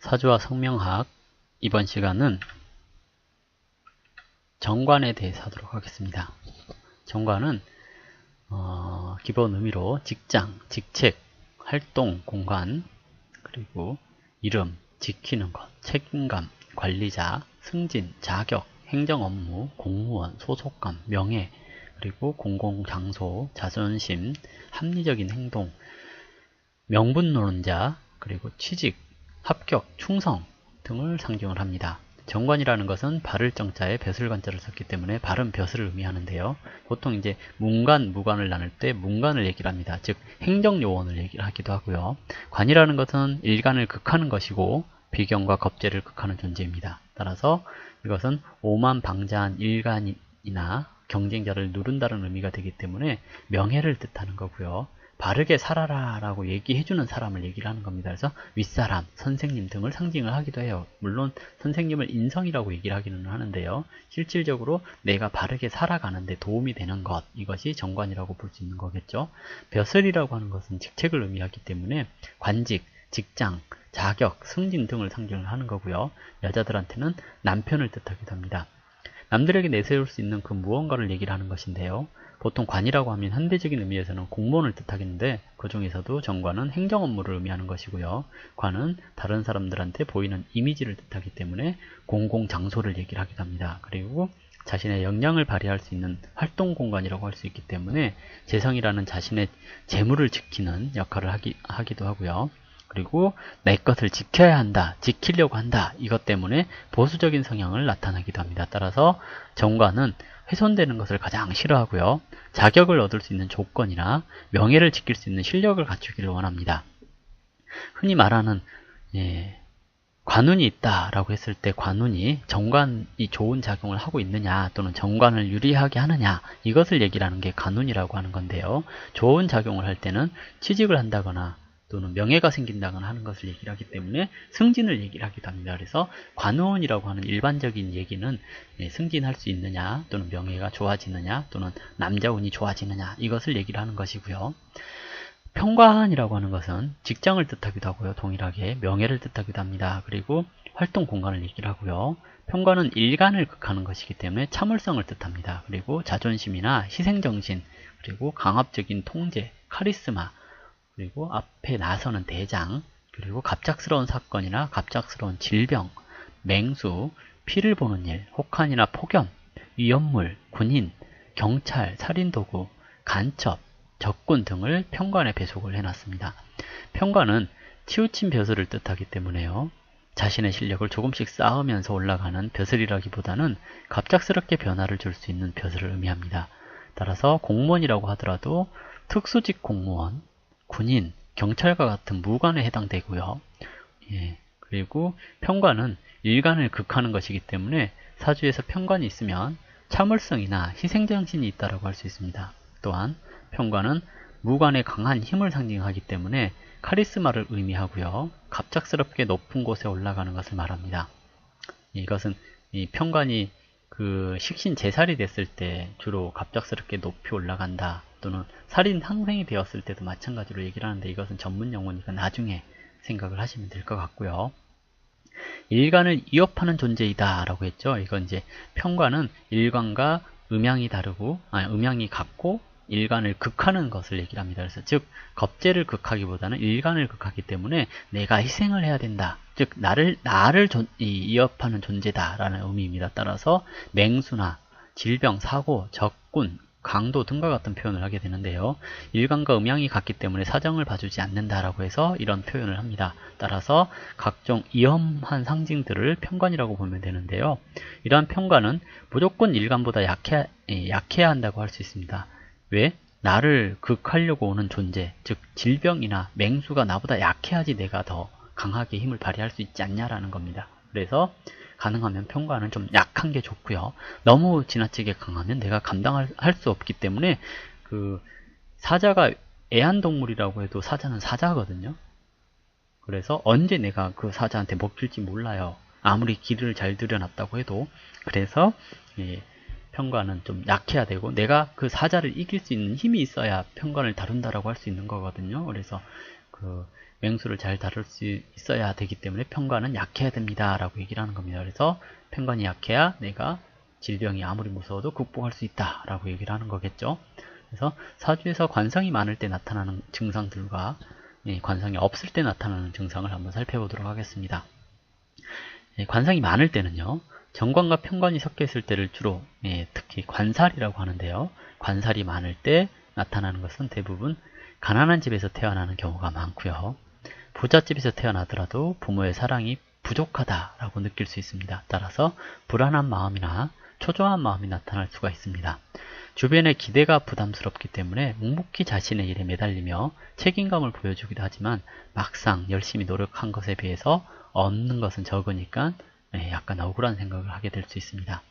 사주와 성명학. 이번 시간은 정관에 대해서 하도록 하겠습니다. 정관은 기본 의미로 직장, 직책, 활동, 공간, 그리고 이름, 지키는 것, 책임감, 관리자, 승진, 자격, 행정 업무, 공무원, 소속감, 명예, 그리고 공공장소, 자존심, 합리적인 행동, 명분론자, 그리고 취직, 합격, 충성 등을 상징을 합니다. 정관이라는 것은 발을 정자에 벼슬 관자를 썼기 때문에 발은 벼슬을 의미하는데요. 보통 이제 문관, 무관을 나눌 때 문관을 얘기를 합니다. 즉 행정요원을 얘기를 하기도 하고요. 관이라는 것은 일관을 극하는 것이고 비경과 겁재를 극하는 존재입니다. 따라서 이것은 오만방자한 일관이나 경쟁자를 누른다는 의미가 되기 때문에 명예를 뜻하는 거고요. 바르게 살아라 라고 얘기해주는 사람을 얘기를 하는 겁니다. 그래서 윗사람, 선생님 등을 상징을 하기도 해요. 물론 선생님을 인성이라고 얘기를 하기는 하는데요. 실질적으로 내가 바르게 살아가는데 도움이 되는 것, 이것이 정관이라고 볼 수 있는 거겠죠. 벼슬이라고 하는 것은 직책을 의미하기 때문에 관직, 직장, 자격, 승진 등을 상징을 하는 거고요. 여자들한테는 남편을 뜻하기도 합니다. 남들에게 내세울 수 있는 그 무언가를 얘기를 하는 것인데요. 보통 관이라고 하면 현대적인 의미에서는 공무원을 뜻하겠는데 그 중에서도 정관은 행정 업무를 의미하는 것이고요. 관은 다른 사람들한테 보이는 이미지를 뜻하기 때문에 공공장소를 얘기를 하기도 합니다. 그리고 자신의 역량을 발휘할 수 있는 활동 공간이라고 할 수 있기 때문에 재성이라는 자신의 재물을 지키는 역할을 하기도 하고요. 그리고 내 것을 지켜야 한다, 지키려고 한다, 이것 때문에 보수적인 성향을 나타내기도 합니다. 따라서 정관은 훼손되는 것을 가장 싫어하고요. 자격을 얻을 수 있는 조건이나 명예를 지킬 수 있는 실력을 갖추기를 원합니다. 흔히 말하는 관운이 있다라고 했을 때 관운이 정관이 좋은 작용을 하고 있느냐 또는 정관을 유리하게 하느냐, 이것을 얘기를 하는 게 관운이라고 하는 건데요. 좋은 작용을 할 때는 취직을 한다거나 또는 명예가 생긴다거나 하는 것을 얘기를 하기 때문에 승진을 얘기를 하기도 합니다. 그래서 관운이라고 하는 일반적인 얘기는 승진할 수 있느냐 또는 명예가 좋아지느냐 또는 남자운이 좋아지느냐, 이것을 얘기를 하는 것이고요. 평관이라고 하는 것은 직장을 뜻하기도 하고요. 동일하게 명예를 뜻하기도 합니다. 그리고 활동 공간을 얘기를 하고요. 평관은 일관을 극하는 것이기 때문에 참을성을 뜻합니다. 그리고 자존심이나 희생정신, 그리고 강압적인 통제, 카리스마, 그리고 앞에 나서는 대장, 그리고 갑작스러운 사건이나 갑작스러운 질병, 맹수, 피를 보는 일, 혹한이나 폭염, 위험물, 군인, 경찰, 살인도구, 간첩, 적군 등을 평관에 배속을 해놨습니다. 평관은 치우친 벼슬을 뜻하기 때문에요. 자신의 실력을 조금씩 쌓으면서 올라가는 벼슬이라기보다는 갑작스럽게 변화를 줄 수 있는 벼슬을 의미합니다. 따라서 공무원이라고 하더라도 특수직 공무원, 군인, 경찰과 같은 무관에 해당되고요. 그리고 평관은 일관을 극하는 것이기 때문에 사주에서 평관이 있으면 참을성이나 희생정신이 있다고 할 수 있습니다. 또한 평관은 무관의 강한 힘을 상징하기 때문에 카리스마를 의미하고요. 갑작스럽게 높은 곳에 올라가는 것을 말합니다. 이것은 이 평관이 그 식신 제살이 됐을 때 주로 갑작스럽게 높이 올라간다, 또는 살인 항생이 되었을 때도 마찬가지로 얘기를 하는데 이것은 전문 용어니까 나중에 생각을 하시면 될 것 같고요. 일관을 이어파는 존재이다 라고 했죠. 이건 이제 평관은 일관과 음양이 다르고, 음양이 같고 일관을 극하는 것을 얘기를 합니다. 그래서 즉 겁재를 극하기보다는 일관을 극하기 때문에 내가 희생을 해야 된다, 즉 나를 이어파는 존재다 라는 의미입니다. 따라서 맹수나 질병, 사고, 적군, 강도 등과 같은 표현을 하게 되는데요. 일관과 음양이 같기 때문에 사정을 봐주지 않는다라고 해서 이런 표현을 합니다. 따라서 각종 위험한 상징들을 평관이라고 보면 되는데요. 이러한 평관은 무조건 일관보다 약해야 한다고 할 수 있습니다. 왜? 나를 극하려고 오는 존재, 즉 질병이나 맹수가 나보다 약해야지 내가 더 강하게 힘을 발휘할 수 있지 않냐라는 겁니다. 그래서 가능하면 평관은 좀 약한 게 좋고요. 너무 지나치게 강하면 내가 감당할 수 없기 때문에 그 사자가 애완동물이라고 해도 사자는 사자거든요. 그래서 언제 내가 그 사자한테 먹힐지 몰라요. 아무리 길을 잘 들여놨다고 해도. 그래서 평관은 좀 약해야 되고 내가 그 사자를 이길 수 있는 힘이 있어야 평관을 다룬다라고 할 수 있는 거거든요. 그래서 그 맹수를 잘 다룰 수 있어야 되기 때문에 편관은 약해야 됩니다 라고 얘기를 하는 겁니다. 그래서 편관이 약해야 내가 질병이 아무리 무서워도 극복할 수 있다 라고 얘기를 하는 거겠죠. 그래서 사주에서 관성이 많을 때 나타나는 증상들과 관성이 없을 때 나타나는 증상을 한번 살펴보도록 하겠습니다. 관성이 많을 때는요, 정관과 편관이 섞여 있을 때를 주로 특히 관살이라고 하는데요. 관살이 많을 때 나타나는 것은 대부분 가난한 집에서 태어나는 경우가 많고요. 부잣집에서 태어나더라도 부모의 사랑이 부족하다라고 느낄 수 있습니다. 따라서 불안한 마음이나 초조한 마음이 나타날 수가 있습니다. 주변의 기대가 부담스럽기 때문에 묵묵히 자신의 일에 매달리며 책임감을 보여주기도 하지만 막상 열심히 노력한 것에 비해서 얻는 것은 적으니까 약간 억울한 생각을 하게 될 수 있습니다.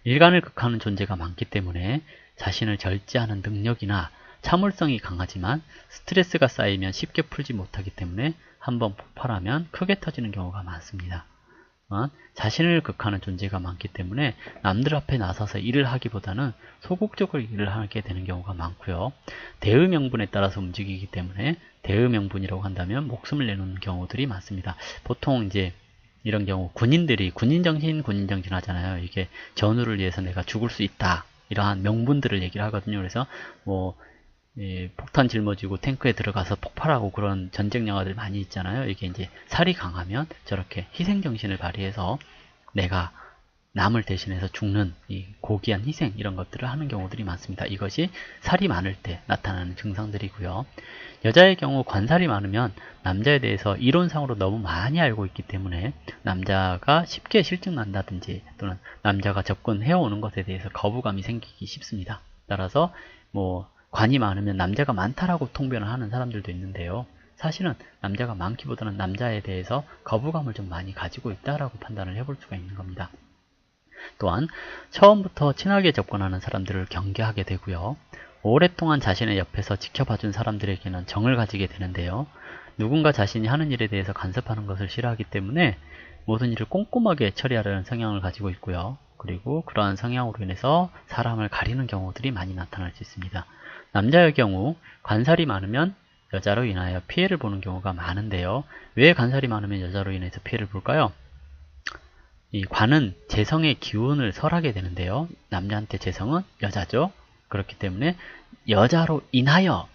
일간을 극하는 존재가 많기 때문에 자신을 절제하는 능력이나 참을성이 강하지만 스트레스가 쌓이면 쉽게 풀지 못하기 때문에 한번 폭발하면 크게 터지는 경우가 많습니다. 자신을 극하는 존재가 많기 때문에 남들 앞에 나서서 일을 하기보다는 소극적으로 일을 하게 되는 경우가 많고요. 대의 명분에 따라서 움직이기 때문에 대의 명분이라고 한다면 목숨을 내놓는 경우들이 많습니다. 보통 이제 이런 경우 군인들이 군인정신 하잖아요. 이게 전우를 위해서 내가 죽을 수 있다, 이러한 명분들을 얘기를 하거든요. 그래서 뭐 폭탄 짊어지고 탱크에 들어가서 폭발하고 그런 전쟁 영화들 많이 있잖아요. 이게 이제 살이 강하면 저렇게 희생정신을 발휘해서 내가 남을 대신해서 죽는 이 고귀한 희생, 이런 것들을 하는 경우들이 많습니다. 이것이 살이 많을 때 나타나는 증상들이고요. 여자의 경우 관살이 많으면 남자에 대해서 이론상으로 너무 많이 알고 있기 때문에 남자가 쉽게 실증난다든지 또는 남자가 접근해오는 것에 대해서 거부감이 생기기 쉽습니다. 따라서 뭐 관이 많으면 남자가 많다라고 통변을 하는 사람들도 있는데요. 사실은 남자가 많기보다는 남자에 대해서 거부감을 좀 많이 가지고 있다라고 판단을 해볼 수가 있는 겁니다. 또한 처음부터 친하게 접근하는 사람들을 경계하게 되고요. 오랫동안 자신의 옆에서 지켜봐준 사람들에게는 정을 가지게 되는데요. 누군가 자신이 하는 일에 대해서 간섭하는 것을 싫어하기 때문에 모든 일을 꼼꼼하게 처리하려는 성향을 가지고 있고요. 그리고 그러한 성향으로 인해서 사람을 가리는 경우들이 많이 나타날 수 있습니다. 남자의 경우 관살이 많으면 여자로 인하여 피해를 보는 경우가 많은데요. 왜 관살이 많으면 여자로 인해서 피해를 볼까요? 이 관은 재성의 기운을 설하게 되는데요. 남자한테 재성은 여자죠. 그렇기 때문에 여자로 인하여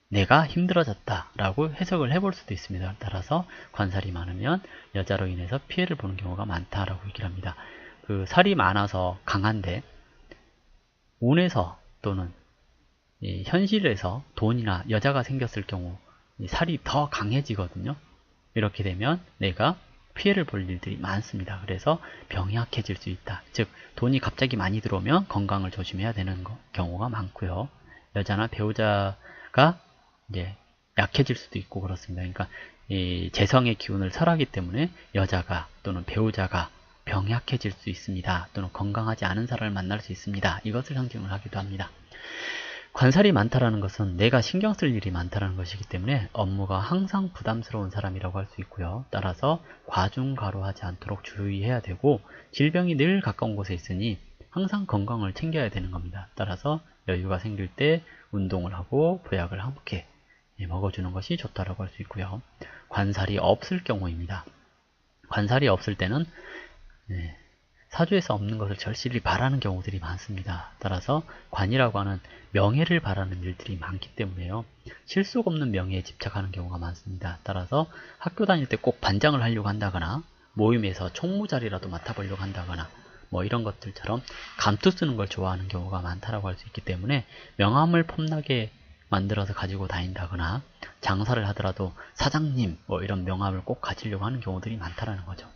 내가 힘들어졌다라고 해석을 해볼 수도 있습니다. 따라서 관살이 많으면 여자로 인해서 피해를 보는 경우가 많다라고 얘기를 합니다. 그 살이 많아서 강한데 운에서 또는 현실에서 돈이나 여자가 생겼을 경우 살이 더 강해지거든요. 이렇게 되면 내가 피해를 볼 일들이 많습니다. 그래서 병이 약해질 수 있다. 즉 돈이 갑자기 많이 들어오면 건강을 조심해야 되는 경우가 많고요. 여자나 배우자가 이제 약해질 수도 있고 그렇습니다. 그러니까 이 재성의 기운을 설하기 때문에 여자가 또는 배우자가 병약해질 수 있습니다. 또는 건강하지 않은 사람을 만날 수 있습니다. 이것을 상징을 하기도 합니다. 관살이 많다라는 것은 내가 신경 쓸 일이 많다라는 것이기 때문에 업무가 항상 부담스러운 사람이라고 할 수 있고요. 따라서 과중과로하지 않도록 주의해야 되고 질병이 늘 가까운 곳에 있으니 항상 건강을 챙겨야 되는 겁니다. 따라서 여유가 생길 때 운동을 하고 보약을 함께 먹어주는 것이 좋다라고 할 수 있고요. 관살이 없을 경우입니다. 관살이 없을 때는 사주에서 없는 것을 절실히 바라는 경우들이 많습니다. 따라서 관이라고 하는 명예를 바라는 일들이 많기 때문에요. 실속 없는 명예에 집착하는 경우가 많습니다. 따라서 학교 다닐 때 꼭 반장을 하려고 한다거나 모임에서 총무자리라도 맡아보려고 한다거나 뭐 이런 것들처럼 감투 쓰는 걸 좋아하는 경우가 많다라고 할 수 있기 때문에 명함을 폼나게 만들어서 가지고 다닌다거나 장사를 하더라도 사장님 뭐 이런 명함을 꼭 가지려고 하는 경우들이 많다라는 거죠.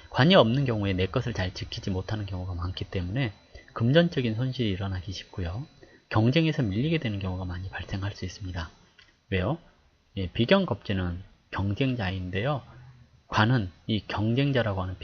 관이 없는 경우에 내 것을 잘 지키지 못하는 경우가 많기 때문에 금전적인 손실이 일어나기 쉽고요. 경쟁에서 밀리게 되는 경우가 많이 발생할 수 있습니다. 왜요? 비경겁제는 경쟁자인데요. 관은 이 경쟁자라고 하는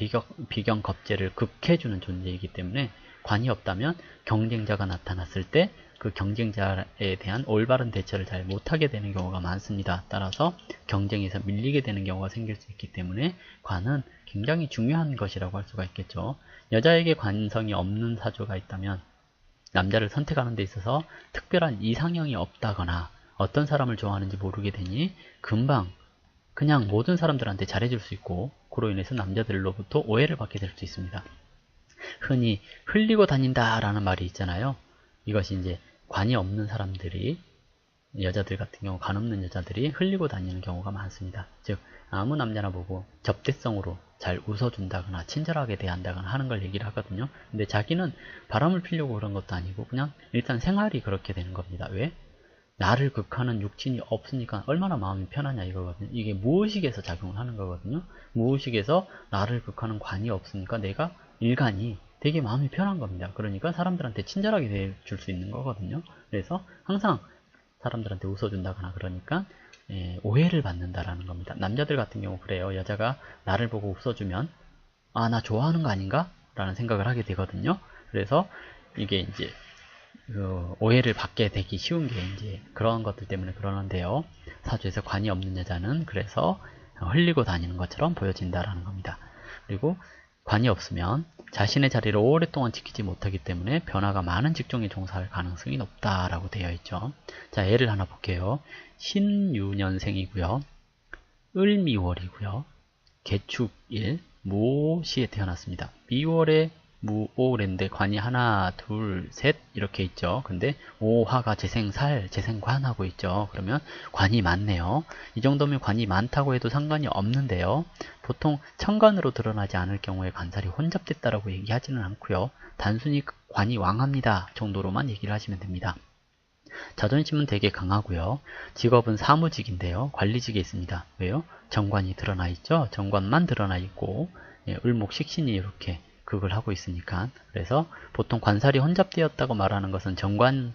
비경겁제를 극해주는 존재이기 때문에 관이 없다면 경쟁자가 나타났을 때 그 경쟁자에 대한 올바른 대처를 잘 못하게 되는 경우가 많습니다. 따라서 경쟁에서 밀리게 되는 경우가 생길 수 있기 때문에 관은 굉장히 중요한 것이라고 할 수가 있겠죠. 여자에게 관성이 없는 사주가 있다면 남자를 선택하는 데 있어서 특별한 이상형이 없다거나 어떤 사람을 좋아하는지 모르게 되니 금방 그냥 모든 사람들한테 잘해줄 수 있고, 그로 인해서 남자들로부터 오해를 받게 될 수 있습니다. 흔히 흘리고 다닌다라는 말이 있잖아요. 이것이 이제 관이 없는 사람들이, 여자들 같은 경우 관 없는 여자들이 흘리고 다니는 경우가 많습니다. 즉 아무 남자나 보고 접대성으로 잘 웃어준다거나 친절하게 대한다거나 하는 걸 얘기를 하거든요. 근데 자기는 바람을 피려고 그런 것도 아니고 그냥 일단 생활이 그렇게 되는 겁니다. 왜? 나를 극하는 육친이 없으니까 얼마나 마음이 편하냐 이거거든요. 이게 무의식에서 작용을 하는 거거든요. 무의식에서 나를 극하는 관이 없으니까 내가 일간이 되게 마음이 편한 겁니다. 그러니까 사람들한테 친절하게 대해줄 수 있는 거거든요. 그래서 항상 사람들한테 웃어준다거나 그러니까 오해를 받는다라는 겁니다. 남자들 같은 경우 그래요. 여자가 나를 보고 웃어주면 아, 나 좋아하는 거 아닌가? 라는 생각을 하게 되거든요. 그래서 이게 이제 오해를 받게 되기 쉬운 게 이제 그런 것들 때문에 그러는데요. 사주에서 관이 없는 여자는 그래서 흘리고 다니는 것처럼 보여진다라는 겁니다. 그리고 관이 없으면 자신의 자리를 오랫동안 지키지 못하기 때문에 변화가 많은 직종에 종사할 가능성이 높다라고 되어 있죠. 자, 예를 하나 볼게요. 신유년생이고요. 을미월이고요. 개축일, 무오시에 태어났습니다. 미월에 무오랜데 관이 하나, 둘, 셋 이렇게 있죠. 근데 오화가 재생살, 재생관하고 있죠. 그러면 관이 많네요. 이 정도면 관이 많다고 해도 상관이 없는데요. 보통 천간으로 드러나지 않을 경우에 관살이 혼잡됐다라고 얘기하지는 않고요. 단순히 관이 왕합니다 정도로만 얘기를 하시면 됩니다. 자존심은 되게 강하고요. 직업은 사무직인데요. 관리직에 있습니다. 왜요? 정관이 드러나 있죠. 정관만 드러나 있고 을목식신이 이렇게 극을 하고 있으니까. 그래서 보통 관살이 혼잡되었다고 말하는 것은 정관이나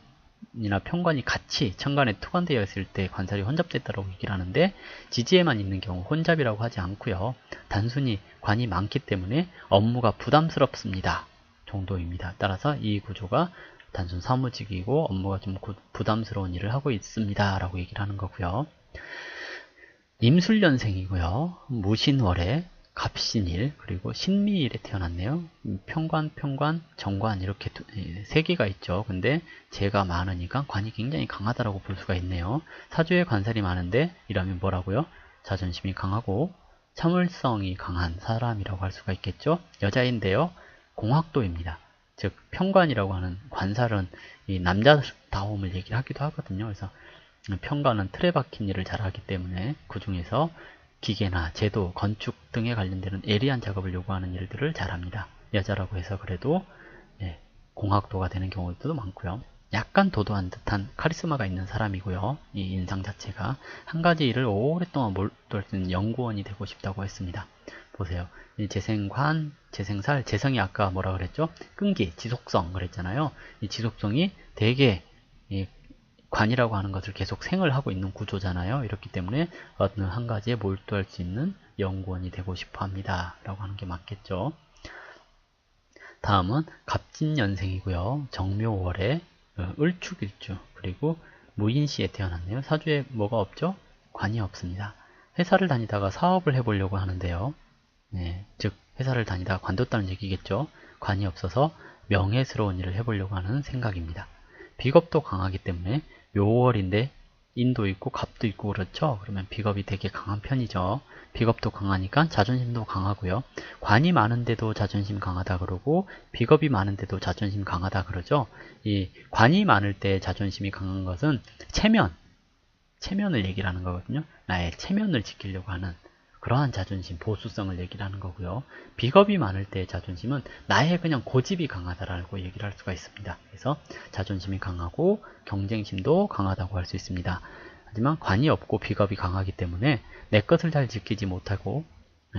편관이 같이 천간에 투관되어 있을 때 관살이 혼잡됐다고 얘기를 하는데, 지지에만 있는 경우 혼잡이라고 하지 않고요. 단순히 관이 많기 때문에 업무가 부담스럽습니다 정도입니다. 따라서 이 구조가 단순 사무직이고 업무가 좀 부담스러운 일을 하고 있습니다 라고 얘기를 하는 거고요. 임술년생이고요. 무신월에 갑신일, 그리고 신미일에 태어났네요. 편관, 정관 이렇게 세 개가 있죠. 근데 재가 많으니까 관이 굉장히 강하다라고 볼 수가 있네요. 사주에 관살이 많은데 이러면 뭐라고요? 자존심이 강하고 참을성이 강한 사람이라고 할 수가 있겠죠. 여자인데요. 공학도입니다. 즉 편관이라고 하는 관살은 이 남자다움을 얘기를 하기도 하거든요. 그래서 편관은 틀에 박힌 일을 잘하기 때문에 그 중에서 기계나 제도, 건축 등에 관련되는 예리한 작업을 요구하는 일들을 잘합니다. 여자라고 해서 그래도 공학도가 되는 경우도 많고요. 약간 도도한 듯한 카리스마가 있는 사람이고요. 이 인상 자체가 한 가지 일을 오랫동안 몰두할 수 있는 연구원이 되고 싶다고 했습니다. 보세요. 이 재생관, 재생살, 재성이 아까 뭐라 그랬죠? 끈기, 지속성 그랬잖아요. 이 지속성이 되게 관이라고 하는 것을 계속 생을 하고 있는 구조잖아요. 이렇기 때문에 어느 한 가지에 몰두할 수 있는 연구원이 되고 싶어 합니다. 라고 하는 게 맞겠죠. 다음은 갑진년생이고요. 정묘월에 을축일주, 그리고 무인시에 태어났네요. 사주에 뭐가 없죠? 관이 없습니다. 회사를 다니다가 사업을 해보려고 하는데요. 즉 회사를 다니다가 관뒀다는 얘기겠죠. 관이 없어서 명예스러운 일을 해보려고 하는 생각입니다. 비겁도 강하기 때문에 묘월인데 인도 있고 갑도 있고 그렇죠. 그러면 비겁이 되게 강한 편이죠. 비겁도 강하니까 자존심도 강하고요. 관이 많은데도 자존심 강하다 그러고 비겁이 많은데도 자존심 강하다 그러죠. 이 관이 많을 때 자존심이 강한 것은 체면을 얘기를 하는 거거든요. 나의 체면을 지키려고 하는 그러한 자존심, 보수성을 얘기를 하는 거고요. 비겁이 많을 때의 자존심은 나의 그냥 고집이 강하다라고 얘기를 할 수가 있습니다. 그래서 자존심이 강하고 경쟁심도 강하다고 할 수 있습니다. 하지만 관이 없고 비겁이 강하기 때문에 내 것을 잘 지키지 못하고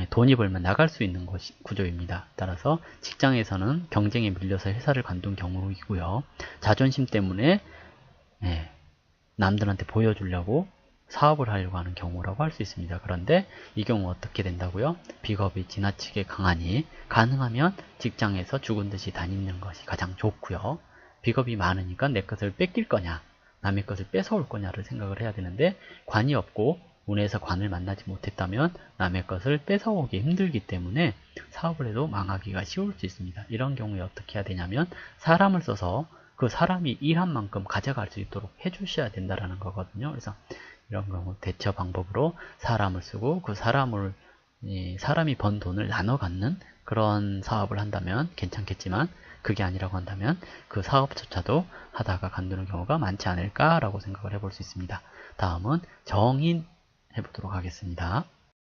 돈이 벌면 나갈 수 있는 구조입니다. 따라서 직장에서는 경쟁에 밀려서 회사를 관둔 경우이고요. 자존심 때문에 남들한테 보여주려고 사업을 하려고 하는 경우라고 할 수 있습니다. 그런데 이 경우 어떻게 된다고요? 비겁이 지나치게 강하니 가능하면 직장에서 죽은 듯이 다니는 것이 가장 좋고요. 비겁이 많으니까 내 것을 뺏길 거냐, 남의 것을 뺏어올 거냐를 생각을 해야 되는데, 관이 없고 운에서 관을 만나지 못했다면 남의 것을 뺏어오기 힘들기 때문에 사업을 해도 망하기가 쉬울 수 있습니다. 이런 경우에 어떻게 해야 되냐면 사람을 써서 그 사람이 일한 만큼 가져갈 수 있도록 해주셔야 된다라는 거거든요. 그래서 이런 경우 대처 방법으로 사람을 쓰고 그 사람이 번 돈을 나눠 갖는 그런 사업을 한다면 괜찮겠지만, 그게 아니라고 한다면 그 사업조차도 하다가 관두는 경우가 많지 않을까라고 생각을 해볼 수 있습니다. 다음은 정인 해보도록 하겠습니다.